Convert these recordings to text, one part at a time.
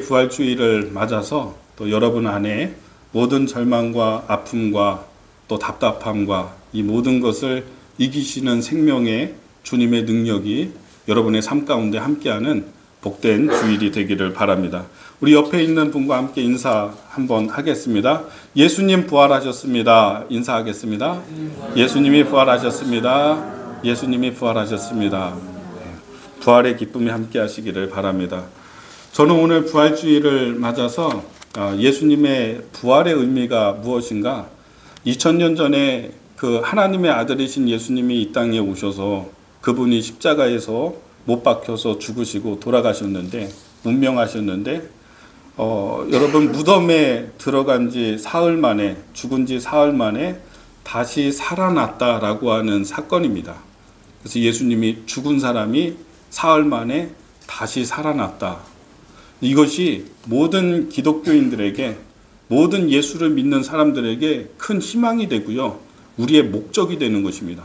부활주의를 맞아서 또 여러분 안에 모든 절망과 아픔과 또 답답함과 이 모든 것을 이기시는 생명의 주님의 능력이 여러분의 삶 가운데 함께하는 복된 주일이 되기를 바랍니다. 우리 옆에 있는 분과 함께 인사 한번 하겠습니다. 예수님 부활하셨습니다. 인사하겠습니다. 예수님이 부활하셨습니다. 예수님이 부활하셨습니다. 부활의 기쁨이 함께 하시기를 바랍니다. 저는 오늘 부활주의를 맞아서 예수님의 부활의 의미가 무엇인가, 2000년 전에 그 하나님의 아들이신 예수님이 이 땅에 오셔서 그분이 십자가에서 못 박혀서 죽으시고 돌아가셨는데, 운명하셨는데, 여러분 무덤에 들어간 지 사흘 만에, 죽은 지 사흘 만에 다시 살아났다라고 하는 사건입니다. 그래서 예수님이 죽은 사람이 사흘 만에 다시 살아났다. 이것이 모든 기독교인들에게, 모든 예수를 믿는 사람들에게 큰 희망이 되고요, 우리의 목적이 되는 것입니다.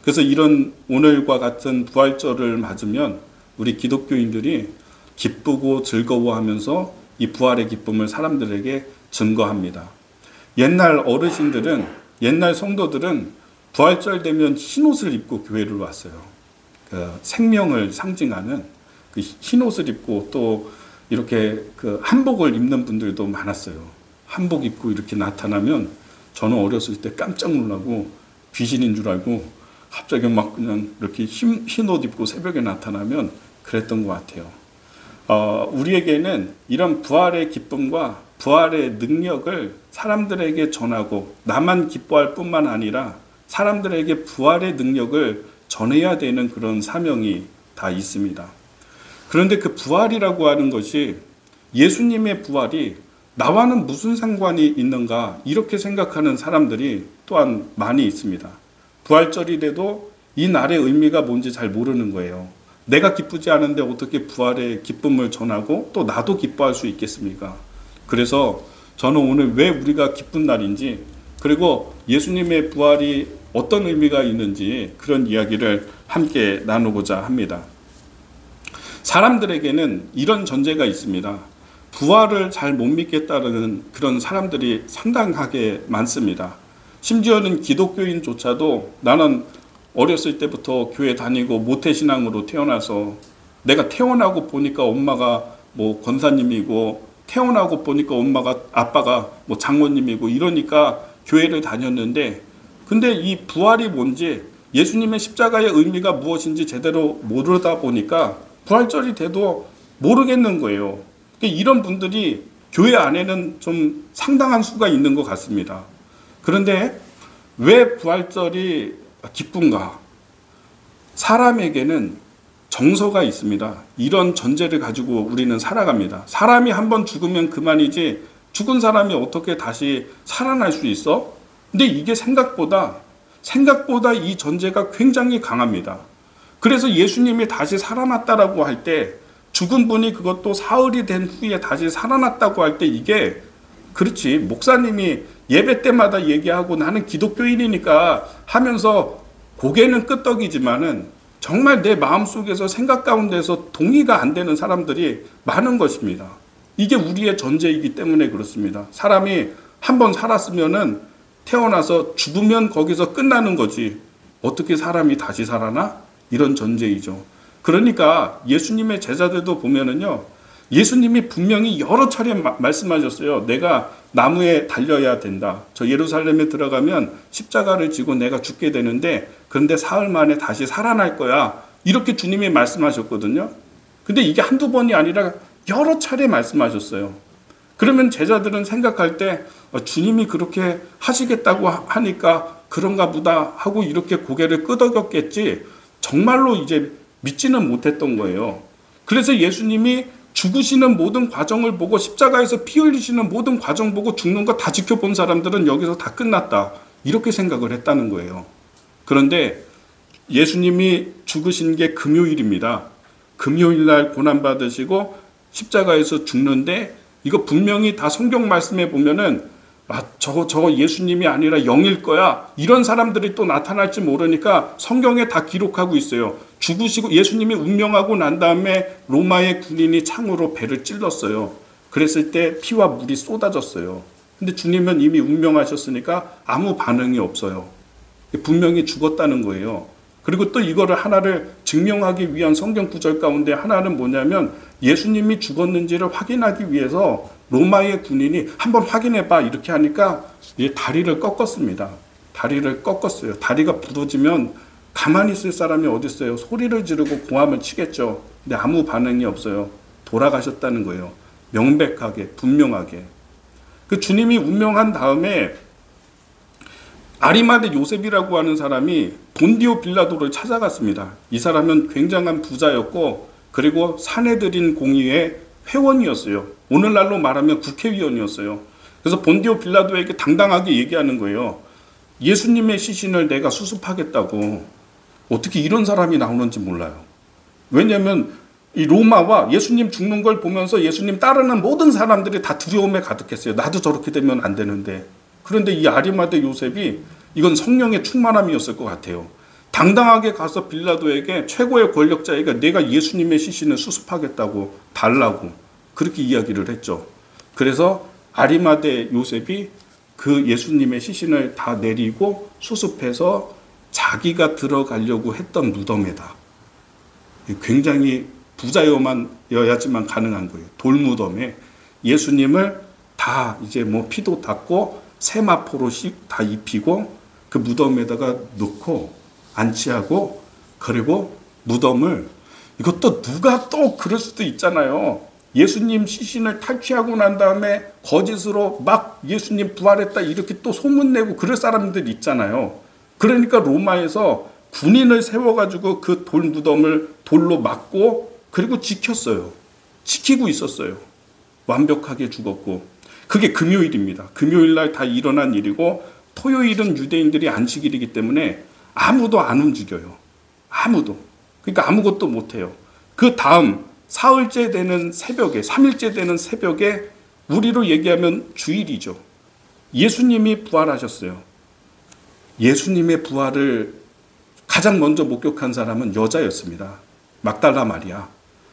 그래서 이런 오늘과 같은 부활절을 맞으면 우리 기독교인들이 기쁘고 즐거워하면서 이 부활의 기쁨을 사람들에게 증거합니다. 옛날 어르신들은, 옛날 성도들은 부활절 되면 흰옷을 입고 교회를 왔어요. 그 생명을 상징하는 그 흰옷을 입고 또 이렇게 그 한복을 입는 분들도 많았어요. 한복 입고 이렇게 나타나면 저는 어렸을 때 깜짝 놀라고 귀신인 줄 알고 갑자기 막 그냥 이렇게 흰옷 입고 새벽에 나타나면 그랬던 것 같아요. 우리에게는 이런 부활의 기쁨과 부활의 능력을 사람들에게 전하고, 나만 기뻐할 뿐만 아니라 사람들에게 부활의 능력을 전해야 되는 그런 사명이 다 있습니다. 그런데 그 부활이라고 하는 것이, 예수님의 부활이 나와는 무슨 상관이 있는가, 이렇게 생각하는 사람들이 또한 많이 있습니다. 부활절이 돼도 이 날의 의미가 뭔지 잘 모르는 거예요. 내가 기쁘지 않은데 어떻게 부활의 기쁨을 전하고 또 나도 기뻐할 수 있겠습니까? 그래서 저는 오늘 왜 우리가 기쁜 날인지, 그리고 예수님의 부활이 어떤 의미가 있는지 그런 이야기를 함께 나누고자 합니다. 사람들에게는 이런 전제가 있습니다. 부활을 잘 못 믿겠다는 그런 사람들이 상당하게 많습니다. 심지어는 기독교인조차도 나는 어렸을 때부터 교회 다니고 모태신앙으로 태어나서, 내가 태어나고 보니까 엄마가 뭐 권사님이고, 태어나고 보니까 아빠가 뭐 장로님이고 이러니까 교회를 다녔는데, 근데 이 부활이 뭔지, 예수님의 십자가의 의미가 무엇인지 제대로 모르다 보니까 부활절이 돼도 모르겠는 거예요. 이런 분들이 교회 안에는 좀 상당한 수가 있는 것 같습니다. 그런데 왜 부활절이 기쁜가? 사람에게는 정서가 있습니다. 이런 전제를 가지고 우리는 살아갑니다. 사람이 한번 죽으면 그만이지, 죽은 사람이 어떻게 다시 살아날 수 있어? 근데 이게 생각보다 이 전제가 굉장히 강합니다. 그래서 예수님이 다시 살아났다라고 할 때, 죽은 분이 그것도 사흘이 된 후에 다시 살아났다고 할 때, 이게 그렇지, 목사님이 예배 때마다 얘기하고 나는 기독교인이니까 하면서 고개는 끄덕이지만은 정말 내 마음속에서, 생각 가운데서 동의가 안 되는 사람들이 많은 것입니다. 이게 우리의 전제이기 때문에 그렇습니다. 사람이 한번 살았으면은 태어나서 죽으면 거기서 끝나는 거지, 어떻게 사람이 다시 살아나? 이런 전제이죠. 그러니까 예수님의 제자들도 보면은요, 예수님이 분명히 여러 차례 말씀하셨어요. 내가 나무에 달려야 된다. 저 예루살렘에 들어가면 십자가를 지고 내가 죽게 되는데, 그런데 사흘 만에 다시 살아날 거야. 이렇게 주님이 말씀하셨거든요. 근데 이게 한두 번이 아니라 여러 차례 말씀하셨어요. 그러면 제자들은 생각할 때 주님이 그렇게 하시겠다고 하니까 그런가 보다 하고 이렇게 고개를 끄덕였겠지, 정말로 이제 믿지는 못했던 거예요. 그래서 예수님이 죽으시는 모든 과정을 보고, 십자가에서 피 흘리시는 모든 과정 보고 죽는 거 다 지켜본 사람들은 여기서 다 끝났다, 이렇게 생각을 했다는 거예요. 그런데 예수님이 죽으신 게 금요일입니다. 금요일 날 고난받으시고 십자가에서 죽는데, 이거 분명히 다 성경 말씀에 보면은 저거 예수님이 아니라 영일 거야, 이런 사람들이 또 나타날지 모르니까 성경에 다 기록하고 있어요. 죽으시고 예수님이 운명하고 난 다음에 로마의 군인이 창으로 배를 찔렀어요. 그랬을 때 피와 물이 쏟아졌어요. 근데 주님은 이미 운명하셨으니까 아무 반응이 없어요. 분명히 죽었다는 거예요. 그리고 또 이거를 하나를 증명하기 위한 성경 구절 가운데 하나는 뭐냐면 예수님이 죽었는지를 확인하기 위해서 로마의 군인이 한번 확인해봐 이렇게 하니까 다리를 꺾었습니다. 다리를 꺾었어요. 다리가 부러지면 가만히 있을 사람이 어디 있어요? 소리를 지르고 고함을 치겠죠. 근데 아무 반응이 없어요. 돌아가셨다는 거예요. 명백하게, 분명하게. 그 주님이 운명한 다음에 아리마대 요셉이라고 하는 사람이 본디오 빌라도를 찾아갔습니다. 이 사람은 굉장한 부자였고 그리고 사내들인 공의회 회원이었어요. 오늘날로 말하면 국회의원이었어요. 그래서 본디오 빌라도에게 당당하게 얘기하는 거예요. 예수님의 시신을 내가 수습하겠다고. 어떻게 이런 사람이 나오는지 몰라요. 왜냐하면 이 로마와 예수님 죽는 걸 보면서 예수님 따르는 모든 사람들이 다 두려움에 가득했어요. 나도 저렇게 되면 안 되는데. 그런데 이 아리마대 요셉이 이건 성령의 충만함이었을 것 같아요. 당당하게 가서 빌라도에게 최고의 권력자에게 내가 예수님의 시신을 수습하겠다고 달라고 그렇게 이야기를 했죠. 그래서 아리마대 요셉이 그 예수님의 시신을 다 내리고 수습해서 자기가 들어가려고 했던 무덤에다. 굉장히 부자여야지만 가능한 거예요. 돌무덤에 예수님을 다 이제 뭐 피도 닦고 세마포로 다 입히고 그 무덤에다가 넣고 안치하고 그리고 무덤을 이것도 누가 또 그럴 수도 있잖아요. 예수님 시신을 탈취하고 난 다음에 거짓으로 막 예수님 부활했다 이렇게 또 소문내고 그럴 사람들 있잖아요. 그러니까 로마에서 군인을 세워가지고 그 돌무덤을 돌로 막고 그리고 지켰어요. 지키고 있었어요. 완벽하게 죽었고 그게 금요일입니다. 금요일 날 다 일어난 일이고 토요일은 유대인들이 안식일이기 때문에 아무도 안 움직여요. 아무도. 그러니까 아무것도 못해요. 그 다음 사흘째 되는 새벽에 3일째 되는 새벽에 우리로 얘기하면 주일이죠. 예수님이 부활하셨어요. 예수님의 부활을 가장 먼저 목격한 사람은 여자였습니다. 막달라 마리아.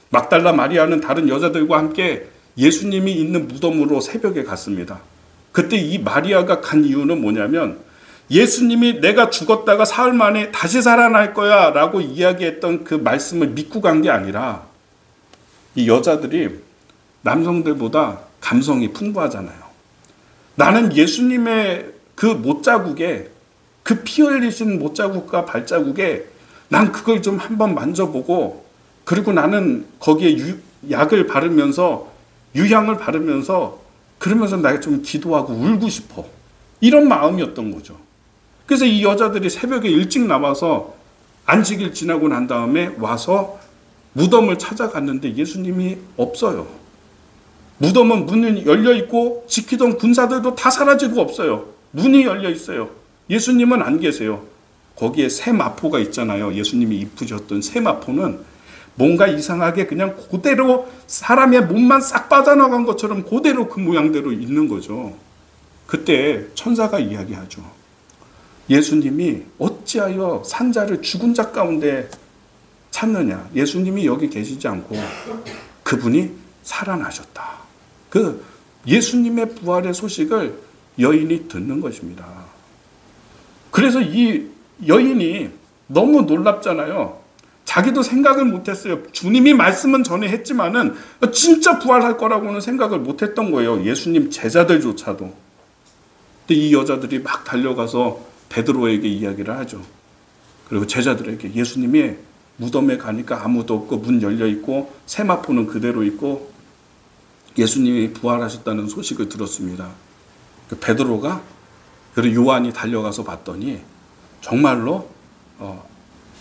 막달라 마리아는 다른 여자들과 함께 예수님이 있는 무덤으로 새벽에 갔습니다. 그때 이 마리아가 간 이유는 뭐냐면 예수님이 내가 죽었다가 사흘 만에 다시 살아날 거야 라고 이야기했던 그 말씀을 믿고 간 게 아니라 이 여자들이 남성들보다 감성이 풍부하잖아요. 나는 예수님의 그 못자국에 그 피 흘리신 못자국과 발자국에 난 그걸 좀 한번 만져보고 그리고 나는 거기에 약을 바르면서 유향을 바르면서 그러면서 내가 좀 기도하고 울고 싶어. 이런 마음이었던 거죠. 그래서 이 여자들이 새벽에 일찍 나와서 안식일 지나고 난 다음에 와서 무덤을 찾아갔는데 예수님이 없어요. 무덤은 문이 열려 있고 지키던 군사들도 다 사라지고 없어요. 문이 열려 있어요. 예수님은 안 계세요. 거기에 새 마포가 있잖아요. 예수님이 입으셨던 새 마포는 뭔가 이상하게 그냥 그대로 사람의 몸만 싹 빠져나간 것처럼 그대로 그 모양대로 있는 거죠. 그때 천사가 이야기하죠. 예수님이 어찌하여 산자를 죽은 자 가운데 찾느냐. 예수님이 여기 계시지 않고 그분이 살아나셨다. 그 예수님의 부활의 소식을 여인이 듣는 것입니다. 그래서 이 여인이 너무 놀랍잖아요. 자기도 생각을 못했어요. 주님이 말씀은 전에 했지만은 진짜 부활할 거라고는 생각을 못했던 거예요. 예수님 제자들조차도. 근데 이 여자들이 막 달려가서 베드로에게 이야기를 하죠. 그리고 제자들에게 예수님이 무덤에 가니까 아무도 없고 문 열려 있고 세마포는 그대로 있고 예수님이 부활하셨다는 소식을 들었습니다. 그 베드로가 그리고 요한이 달려가서 봤더니 정말로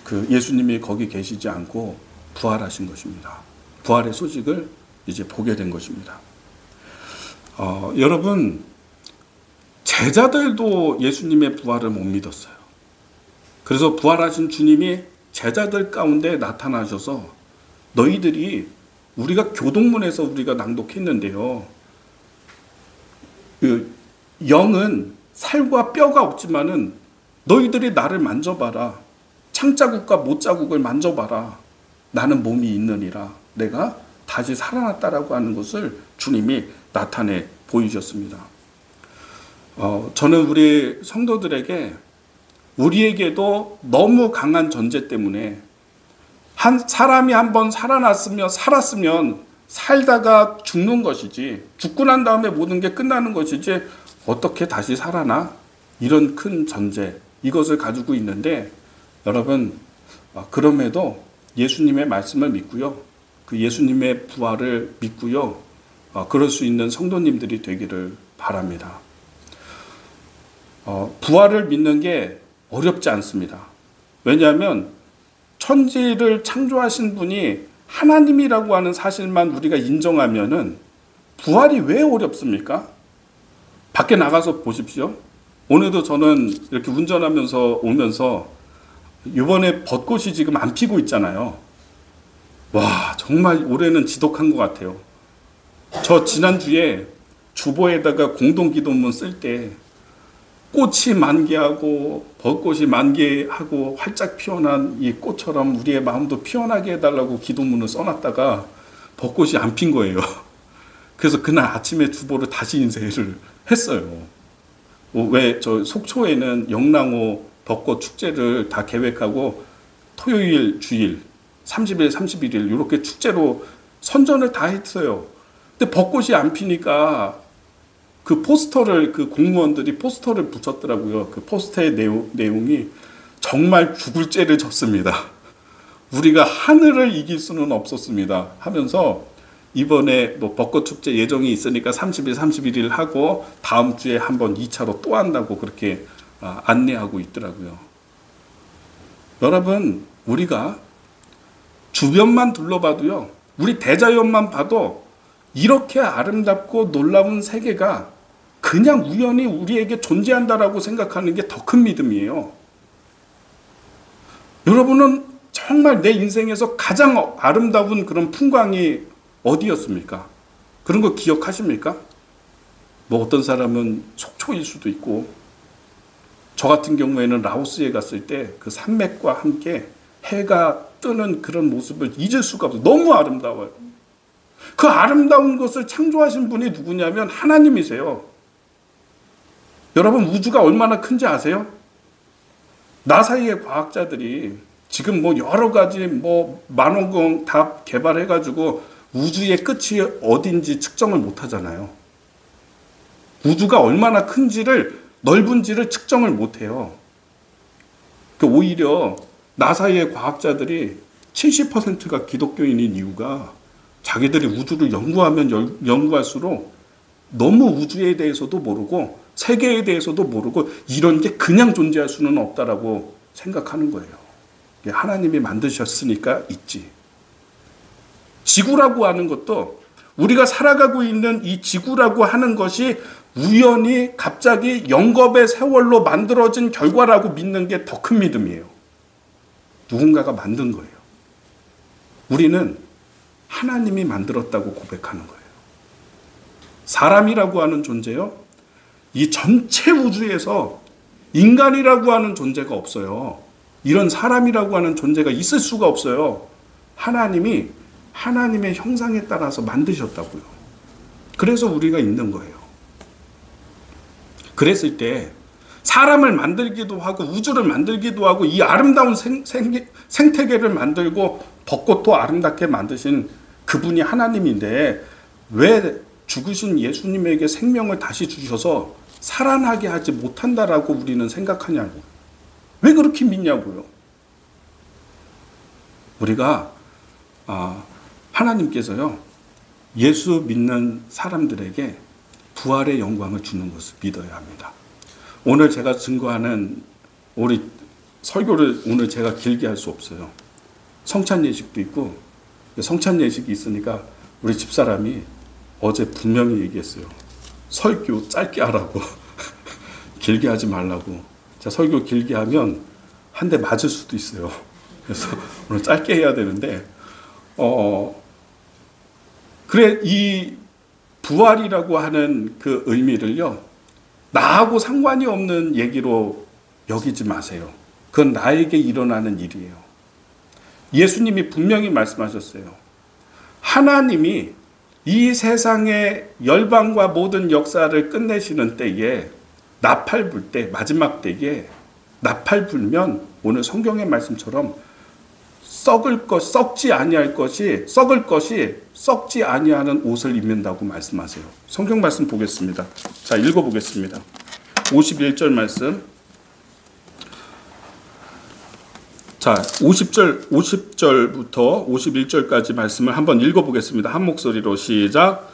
그 예수님이 거기 계시지 않고 부활하신 것입니다. 부활의 소식을 이제 보게 된 것입니다. 여러분 제자들도 예수님의 부활을 못 믿었어요. 그래서 부활하신 주님이 제자들 가운데 나타나셔서 너희들이 우리가 교동문에서 우리가 낭독했는데요. 그 영은 살과 뼈가 없지만은 너희들이 나를 만져봐라. 창자국과 못자국을 만져봐라. 나는 몸이 있느니라. 내가 다시 살아났다라고 하는 것을 주님이 나타내 보이셨습니다. 저는 우리 성도들에게 우리에게도 너무 강한 전제 때문에 한 사람이 한번 살았으면 살다가 죽는 것이지, 죽고 난 다음에 모든 게 끝나는 것이지 어떻게 다시 살아나? 이런 큰 전제, 이것을 가지고 있는데, 여러분 그럼에도 예수님의 말씀을 믿고요, 그 예수님의 부활을 믿고요, 그럴 수 있는 성도님들이 되기를 바랍니다. 부활을 믿는 게 어렵지 않습니다. 왜냐하면 천지를 창조하신 분이 하나님이라고 하는 사실만 우리가 인정하면은 부활이 왜 어렵습니까? 밖에 나가서 보십시오. 오늘도 저는 이렇게 운전하면서 오면서 이번에 벚꽃이 지금 안 피고 있잖아요. 와, 정말 올해는 지독한 것 같아요. 저 지난주에 주보에다가 공동기도문 쓸 때 꽃이 만개하고 벚꽃이 만개하고 활짝 피어난 이 꽃처럼 우리의 마음도 피어나게 해달라고 기도문을 써놨다가 벚꽃이 안 핀 거예요. 그래서 그날 아침에 주보를 다시 인쇄를 했어요. 왜 저 속초에는 영랑호 벚꽃 축제를 다 계획하고 토요일, 주일, 30일, 31일 이렇게 축제로 선전을 다 했어요. 근데 벚꽃이 안 피니까 그 포스터를, 그 공무원들이 포스터를 붙였더라고요. 그 포스터의 내용이 정말 죽을 죄를 졌습니다. 우리가 하늘을 이길 수는 없었습니다 하면서 이번에 뭐 벚꽃 축제 예정이 있으니까 30일, 31일 하고 다음 주에 한번 2차로 또 한다고 그렇게 안내하고 있더라고요. 여러분, 우리가 주변만 둘러봐도요, 우리 대자연만 봐도 이렇게 아름답고 놀라운 세계가 그냥 우연히 우리에게 존재한다라고 생각하는 게 더 큰 믿음이에요. 여러분은 정말 내 인생에서 가장 아름다운 그런 풍광이 어디였습니까? 그런 거 기억하십니까? 뭐 어떤 사람은 속초일 수도 있고, 저 같은 경우에는 라오스에 갔을 때 그 산맥과 함께 해가 뜨는 그런 모습을 잊을 수가 없어요. 너무 아름다워요. 그 아름다운 것을 창조하신 분이 누구냐면 하나님이세요. 여러분, 우주가 얼마나 큰지 아세요? 나사의 과학자들이 지금 뭐 여러 가지 뭐 만원경 다 개발해가지고 우주의 끝이 어딘지 측정을 못 하잖아요. 우주가 얼마나 큰지를, 넓은지를 측정을 못 해요. 오히려 나사의 과학자들이 70%가 기독교인인 이유가 자기들이 우주를 연구하면 연구할수록 너무 우주에 대해서도 모르고 세계에 대해서도 모르고 이런 게 그냥 존재할 수는 없다라고 생각하는 거예요. 하나님이 만드셨으니까 있지. 지구라고 하는 것도, 우리가 살아가고 있는 이 지구라고 하는 것이 우연히 갑자기 영겁의 세월로 만들어진 결과라고 믿는 게 더 큰 믿음이에요. 누군가가 만든 거예요. 우리는 하나님이 만들었다고 고백하는 거예요. 사람이라고 하는 존재요, 이 전체 우주에서 인간이라고 하는 존재가 없어요. 이런 사람이라고 하는 존재가 있을 수가 없어요. 하나님이 하나님의 형상에 따라서 만드셨다고요. 그래서 우리가 있는 거예요. 그랬을 때 사람을 만들기도 하고 우주를 만들기도 하고 이 아름다운 생태계를 만들고 벚꽃도 아름답게 만드신 그분이 하나님인데 왜 죽으신 예수님에게 생명을 다시 주셔서 살아나게 하지 못한다라고 우리는 생각하냐고. 왜 그렇게 믿냐고요. 우리가 하나님께서요, 예수 믿는 사람들에게 부활의 영광을 주는 것을 믿어야 합니다. 오늘 제가 증거하는 우리 설교를 오늘 제가 길게 할 수 없어요. 성찬 예식도 있고, 성찬 예식이 있으니까 우리 집사람이 어제 분명히 얘기했어요. 설교 짧게 하라고. 길게 하지 말라고. 자, 설교 길게 하면 한 대 맞을 수도 있어요. 그래서 오늘 짧게 해야 되는데, 그래, 이 부활이라고 하는 그 의미를요, 나하고 상관이 없는 얘기로 여기지 마세요. 그건 나에게 일어나는 일이에요. 예수님이 분명히 말씀하셨어요. 하나님이 이 세상의 열방과 모든 역사를 끝내시는 때에 나팔 불 때, 마지막 때에 나팔 불면 오늘 성경의 말씀처럼 썩지 아니할 것이 썩을 것이 썩지 아니하는 옷을 입는다고 말씀하세요. 성경 말씀 보겠습니다. 자, 읽어보겠습니다. 51절 말씀. 자, 50절부터 51절까지 말씀을 한번 읽어보겠습니다. 한 목소리로 시작.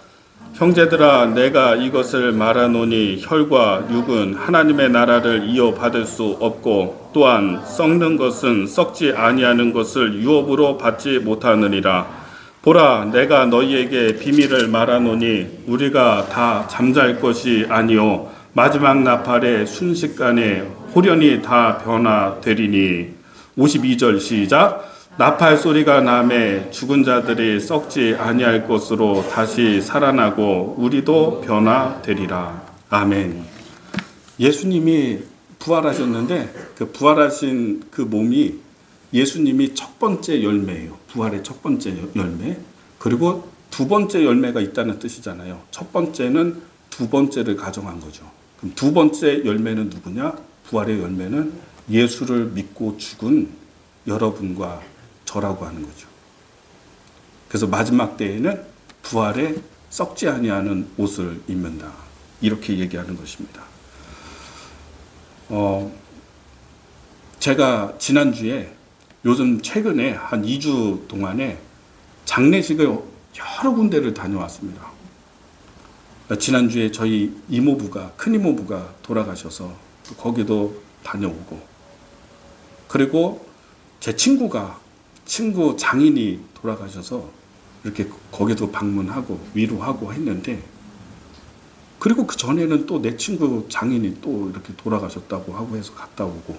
형제들아, 내가 이것을 말하노니 혈과 육은 하나님의 나라를 이어받을 수 없고 또한 썩는 것은 썩지 아니하는 것을 유업으로 받지 못하느니라. 보라, 내가 너희에게 비밀을 말하노니 우리가 다 잠잘 것이 아니요 마지막 나팔의 순식간에 홀연히 다 변화되리니. 52절 시작. 나팔 소리가 나매 죽은 자들이 썩지 아니할 것으로 다시 살아나고 우리도 변화되리라. 아멘. 예수님이 부활하셨는데 그 부활하신 그 몸이 예수님이 첫 번째 열매예요. 부활의 첫 번째 열매. 그리고 두 번째 열매가 있다는 뜻이잖아요. 첫 번째는 두 번째를 가정한 거죠. 그럼 두 번째 열매는 누구냐? 부활의 열매는 예수를 믿고 죽은 여러분과 저라고 하는 거죠. 그래서 마지막 때에는 부활에 썩지 아니하는 옷을 입는다. 이렇게 얘기하는 것입니다. 제가 요즘 최근에 한 2주 동안에 장례식을 여러 군데를 다녀왔습니다. 지난주에 저희 큰 이모부가 돌아가셔서 거기도 다녀오고, 그리고 제 친구 장인이 돌아가셔서 이렇게 거기도 방문하고 위로하고 했는데, 그리고 그 전에는 또 내 친구 장인이 또 이렇게 돌아가셨다고 하고 해서 갔다 오고,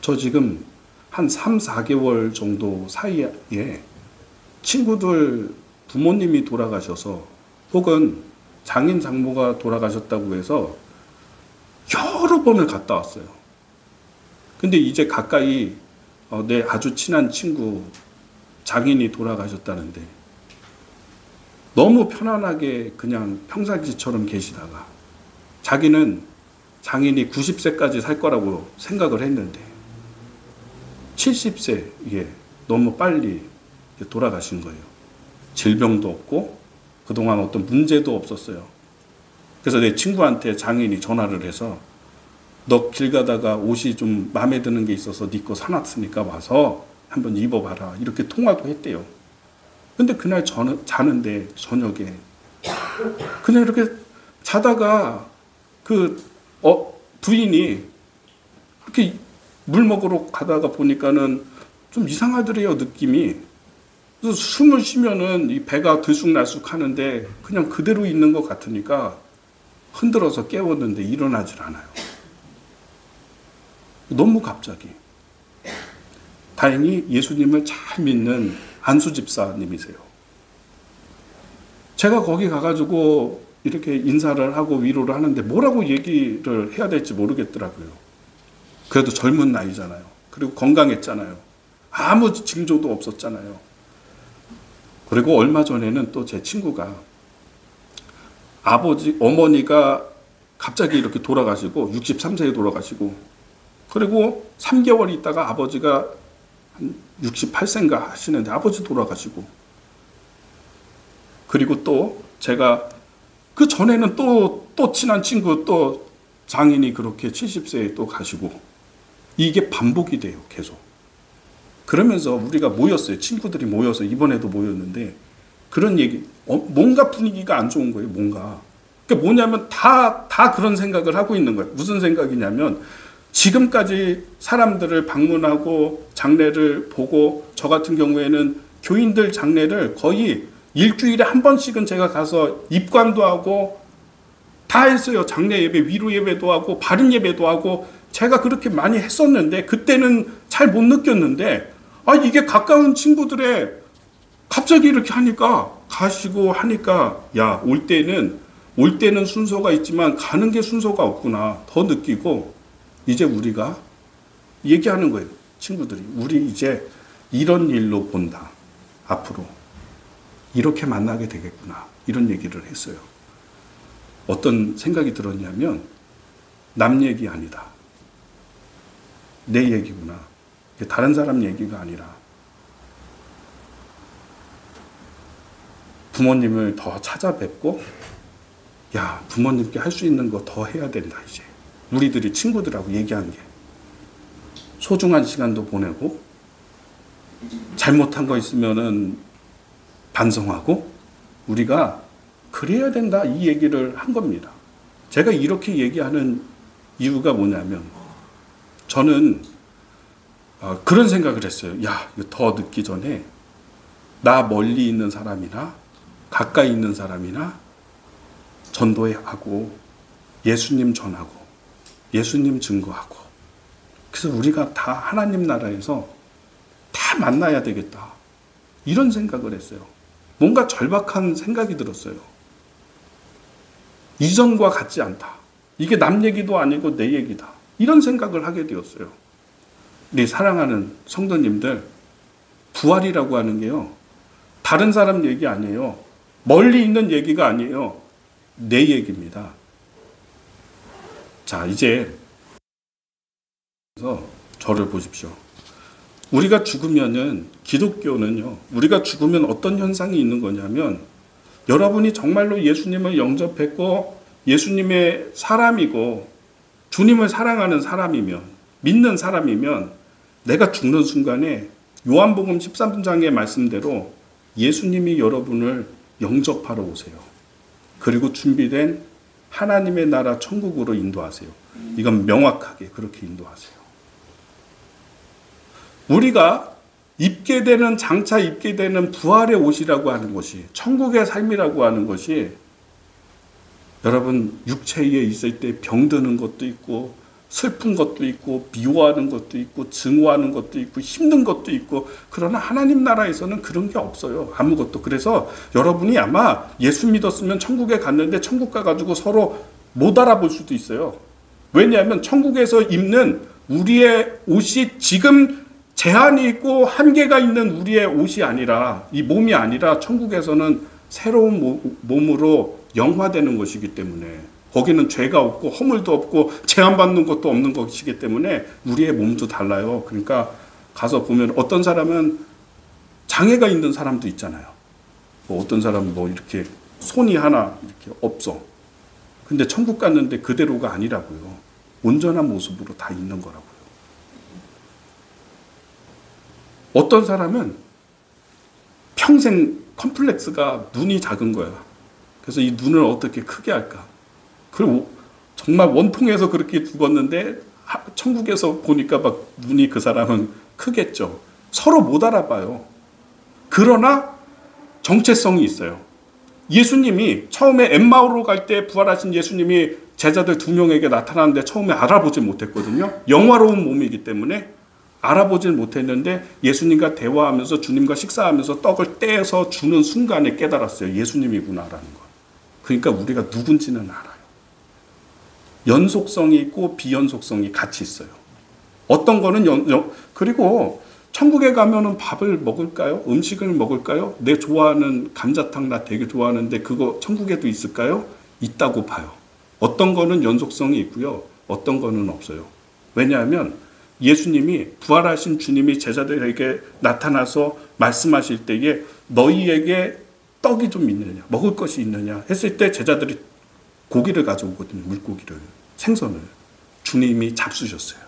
저 지금 한 3, 4개월 정도 사이에 친구들 부모님이 돌아가셔서 혹은 장인 장모가 돌아가셨다고 해서 여러 번을 갔다 왔어요. 근데 이제 가까이 내 아주 친한 친구 장인이 돌아가셨다는데 너무 편안하게 그냥 평상시처럼 계시다가 자기는 장인이 90세까지 살 거라고 생각을 했는데 70세에 너무 빨리 돌아가신 거예요. 질병도 없고 그동안 어떤 문제도 없었어요. 그래서 내 친구한테 장인이 전화를 해서 너 길 가다가 옷이 좀 마음에 드는 게 있어서 네 거 사놨으니까 와서 한번 입어봐라. 이렇게 통화도 했대요. 근데 그날 자는데 저녁에 그냥 이렇게 자다가 부인이 이렇게 물 먹으러 가다가 보니까는 좀 이상하더래요, 느낌이. 그래서 숨을 쉬면은 이 배가 들쑥날쑥 하는데 그냥 그대로 있는 것 같으니까 흔들어서 깨웠는데 일어나질 않아요. 너무 갑자기. 다행히 예수님을 잘 믿는 안수 집사님이세요. 제가 거기 가가지고 이렇게 인사를 하고 위로를 하는데 뭐라고 얘기를 해야 될지 모르겠더라고요. 그래도 젊은 나이잖아요. 그리고 건강했잖아요. 아무 징조도 없었잖아요. 그리고 얼마 전에는 또 제 친구가 어머니가 갑자기 이렇게 돌아가시고 63세에 돌아가시고, 그리고 3개월 있다가 아버지가 한 68세인가 하시는데 아버지 돌아가시고, 그리고 또 제가 그 전에는 또 친한 친구 또 장인이 그렇게 70세에 또 가시고, 이게 반복이 돼요, 계속. 그러면서 우리가 모였어요. 친구들이 모여서 이번에도 모였는데 그런 얘기, 뭔가 분위기가 안 좋은 거예요, 뭔가. 그러니까 뭐냐면 다 그런 생각을 하고 있는 거예요. 무슨 생각이냐면 지금까지 사람들을 방문하고 장례를 보고, 저 같은 경우에는 교인들 장례를 거의 일주일에 한 번씩은 제가 가서 입관도 하고 다 했어요. 장례 예배, 위로 예배도 하고 바른 예배도 하고 제가 그렇게 많이 했었는데 그때는 잘 못 느꼈는데, 이게 가까운 친구들의 갑자기 이렇게 하니까, 가시고 하니까, 야, 올 때는 순서가 있지만 가는 게 순서가 없구나 더 느끼고, 이제 우리가 얘기하는 거예요. 친구들이 우리 이제 이런 일로 본다. 앞으로 이렇게 만나게 되겠구나. 이런 얘기를 했어요. 어떤 생각이 들었냐면 남 얘기 아니다. 내 얘기구나. 다른 사람 얘기가 아니라 부모님을 더 찾아뵙고 야, 부모님께 할 수 있는 거 더 해야 된다. 이제 우리들이 친구들하고 얘기한 게 소중한 시간도 보내고 잘못한 거 있으면은 반성하고 우리가 그래야 된다. 이 얘기를 한 겁니다. 제가 이렇게 얘기하는 이유가 뭐냐면 저는 그런 생각을 했어요. 야, 이거 더 늦기 전에 나 멀리 있는 사람이나 가까이 있는 사람이나 전도하고 예수님 전하고 예수님 증거하고 그래서 우리가 다 하나님 나라에서 다 만나야 되겠다. 이런 생각을 했어요. 뭔가 절박한 생각이 들었어요. 이전과 같지 않다. 이게 남 얘기도 아니고 내 얘기다. 이런 생각을 하게 되었어요. 우리 사랑하는 성도님들, 부활이라고 하는 게요. 다른 사람 얘기 아니에요. 멀리 있는 얘기가 아니에요. 내 얘기입니다. 자, 이제 저를 보십시오. 우리가 죽으면은 기독교는요. 우리가 죽으면 어떤 현상이 있는 거냐면 여러분이 정말로 예수님을 영접했고 예수님의 사람이고 주님을 사랑하는 사람이면 믿는 사람이면 내가 죽는 순간에 요한복음 13장의 말씀대로 예수님이 여러분을 영접하러 오세요. 그리고 준비된 하나님의 나라 천국으로 인도하세요. 이건 명확하게 그렇게 인도하세요. 우리가 입게 되는 장차 입게 되는 부활의 옷이라고 하는 것이 천국의 삶이라고 하는 것이 여러분 육체에 있을 때 병드는 것도 있고 슬픈 것도 있고 미워하는 것도 있고 증오하는 것도 있고 힘든 것도 있고 그러나 하나님 나라에서는 그런 게 없어요. 아무것도. 그래서 여러분이 아마 예수 믿었으면 천국에 갔는데 천국 가가지고 서로 못 알아볼 수도 있어요. 왜냐하면 천국에서 입는 우리의 옷이 지금 제한이 있고 한계가 있는 우리의 옷이 아니라 이 몸이 아니라 천국에서는 새로운 몸으로 영화되는 것이기 때문에 거기는 죄가 없고 허물도 없고 제한받는 것도 없는 것이기 때문에 우리의 몸도 달라요. 그러니까 가서 보면 어떤 사람은 장애가 있는 사람도 있잖아요. 뭐 어떤 사람은 뭐 이렇게 손이 하나 이렇게 없어. 근데 천국 갔는데 그대로가 아니라고요. 온전한 모습으로 다 있는 거라고요. 어떤 사람은 평생 컴플렉스가 눈이 작은 거야. 그래서 이 눈을 어떻게 크게 할까? 그리고 정말 원통해서 그렇게 죽었는데 천국에서 보니까 막 눈이 그 사람은 크겠죠. 서로 못 알아봐요. 그러나 정체성이 있어요. 예수님이 처음에 엠마오로 갈 때 부활하신 예수님이 제자들 2명에게 나타나는데 처음에 알아보지 못했거든요. 영화로운 몸이기 때문에 알아보질 못했는데 예수님과 대화하면서 주님과 식사하면서 떡을 떼서 주는 순간에 깨달았어요. 예수님이구나라는 걸. 그러니까 우리가 누군지는 알아요. 연속성이 있고 비연속성이 같이 있어요. 어떤 거는 그리고 천국에 가면은 밥을 먹을까요? 음식을 먹을까요? 내 좋아하는 감자탕 나 되게 좋아하는데 그거 천국에도 있을까요? 있다고 봐요. 어떤 거는 연속성이 있고요. 어떤 거는 없어요. 왜냐하면 예수님이 부활하신 주님이 제자들에게 나타나서 말씀하실 때에 너희에게 떡이 좀 있느냐 먹을 것이 있느냐 했을 때 제자들이 고기를 가져오거든요. 물고기를 생선을 주님이 잡수셨어요.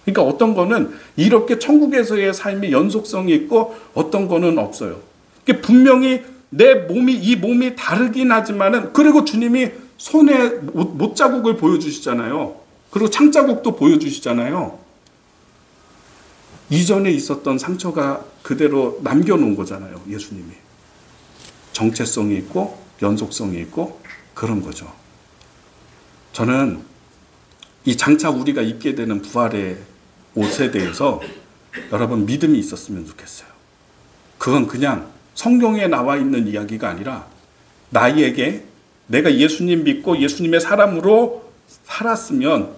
그러니까 어떤 거는 이렇게 천국에서의 삶이 연속성이 있고 어떤 거는 없어요. 그러니까 분명히 내 몸이 이 몸이 다르긴 하지만은 그리고 주님이 손에 못자국을 보여주시잖아요. 그리고 창자국도 보여주시잖아요. 이전에 있었던 상처가 그대로 남겨놓은 거잖아요. 예수님이. 정체성이 있고 연속성이 있고 그런 거죠. 저는 이 장차 우리가 입게 되는 부활의 옷에 대해서 여러분 믿음이 있었으면 좋겠어요. 그건 그냥 성경에 나와 있는 이야기가 아니라 나에게 내가 예수님 믿고 예수님의 사람으로 살았으면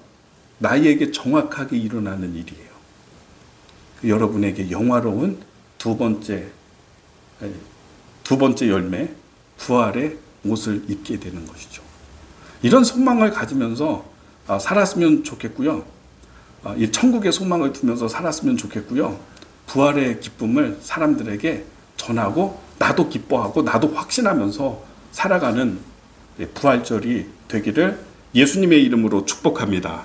나에게 정확하게 일어나는 일이에요. 여러분에게 영화로운 두 번째 두 번째 열매, 부활의 옷을 입게 되는 것이죠. 이런 소망을 가지면서 살았으면 좋겠고요. 이 천국의 소망을 두면서 살았으면 좋겠고요. 부활의 기쁨을 사람들에게 전하고 나도 기뻐하고 나도 확신하면서 살아가는 부활절이 되기를 예수님의 이름으로 축복합니다.